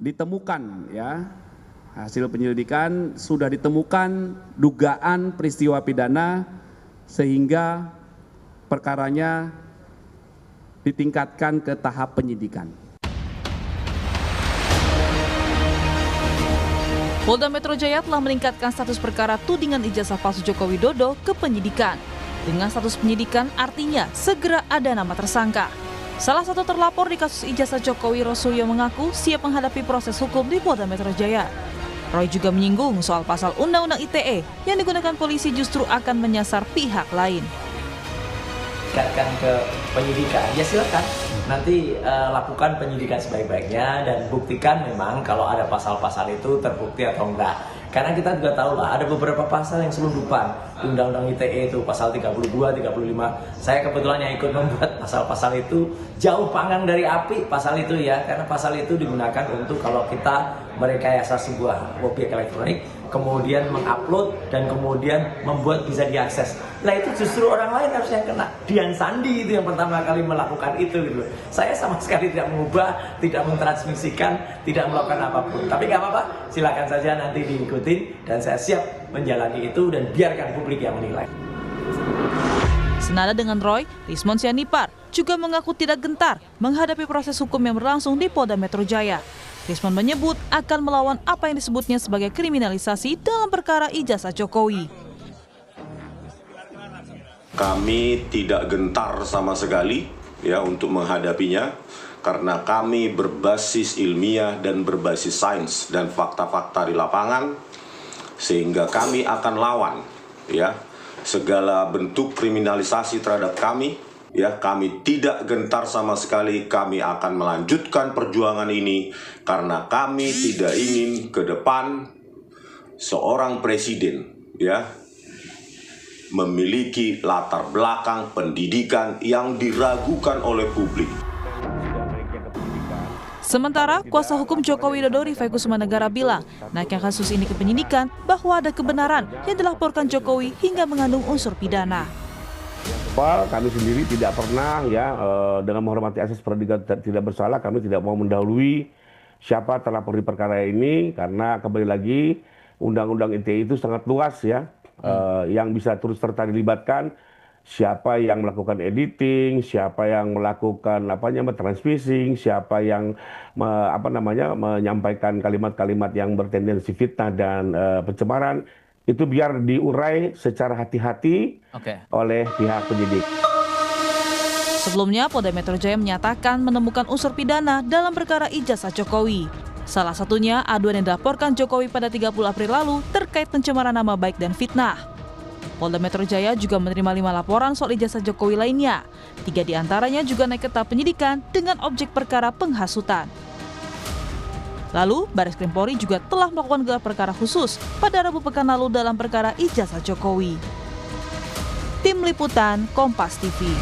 ditemukan ya, hasil penyelidikan sudah ditemukan dugaan peristiwa pidana sehingga perkaranya ditingkatkan ke tahap penyidikan. Polda Metro Jaya telah meningkatkan status perkara tudingan ijazah palsu Joko Widodo ke penyidikan. Dengan status penyidikan artinya segera ada nama tersangka. Salah satu terlapor di kasus ijazah Jokowi, Rosuryo, mengaku siap menghadapi proses hukum di Polda Metro Jaya. Roy juga menyinggung soal pasal Undang-Undang ITE yang digunakan polisi justru akan menyasar pihak lain. Tingkatkan ke penyidikan, ya silakan. Nanti lakukan penyidikan sebaik-baiknya dan buktikan memang kalau ada pasal-pasal itu terbukti atau enggak. Karena kita juga tahu lah ada beberapa pasal yang selundupan. Undang-Undang ITE itu pasal 32, 35. Saya kebetulan yang ikut membuat pasal-pasal itu jauh panggang dari api pasal itu ya. Karena pasal itu digunakan untuk kalau kita merekayasa sebuah objek elektronik, kemudian mengupload dan kemudian membuat bisa diakses. Nah itu justru orang lain harus yang kena. Dian Sandi itu yang pertama kali melakukan itu gitu. Saya sama sekali tidak mengubah, tidak mentransmisikan, tidak melakukan apapun. Tapi nggak apa-apa, silakan saja nanti diikutin dan saya siap menjalani itu dan biarkan publik yang menilai. Senada dengan Roy, Rismon Sianipar juga mengaku tidak gentar menghadapi proses hukum yang berlangsung di Polda Metro Jaya. Rismon menyebut akan melawan apa yang disebutnya sebagai kriminalisasi dalam perkara ijazah Jokowi. Kami tidak gentar sama sekali ya untuk menghadapinya karena kami berbasis ilmiah dan berbasis sains dan fakta-fakta di lapangan, sehingga kami akan lawan ya segala bentuk kriminalisasi terhadap kami. Ya, kami tidak gentar sama sekali, kami akan melanjutkan perjuangan ini karena kami tidak ingin ke depan seorang presiden ya memiliki latar belakang pendidikan yang diragukan oleh publik. Sementara kuasa hukum Joko Widodo Rifai Kusumanegara bilang naiknya kasus ini ke penyidikan bahwa ada kebenaran yang dilaporkan Jokowi hingga mengandung unsur pidana. Kami sendiri tidak pernah ya dengan menghormati asas praduga tidak bersalah, kami tidak mau mendahului siapa terlapor di perkara ini karena kembali lagi Undang-Undang ITE itu sangat luas ya, yang bisa terus serta dilibatkan siapa yang melakukan editing, siapa yang melakukan transmissing, siapa yang menyampaikan kalimat-kalimat yang bertendensi fitnah dan pencemaran. Itu biar diurai secara hati-hati oleh pihak penyidik. Sebelumnya, Polda Metro Jaya menyatakan menemukan unsur pidana dalam perkara ijazah Jokowi. Salah satunya aduan yang dilaporkan Jokowi pada 30 April lalu terkait pencemaran nama baik dan fitnah. Polda Metro Jaya juga menerima 5 laporan soal ijazah Jokowi lainnya. 3 diantaranya juga naik ke tahap penyidikan dengan objek perkara penghasutan. Lalu, Baris Krim Polri juga telah melakukan gelar perkara khusus pada Rabu pekan lalu dalam perkara ijazah Jokowi. Tim Liputan Kompas TV.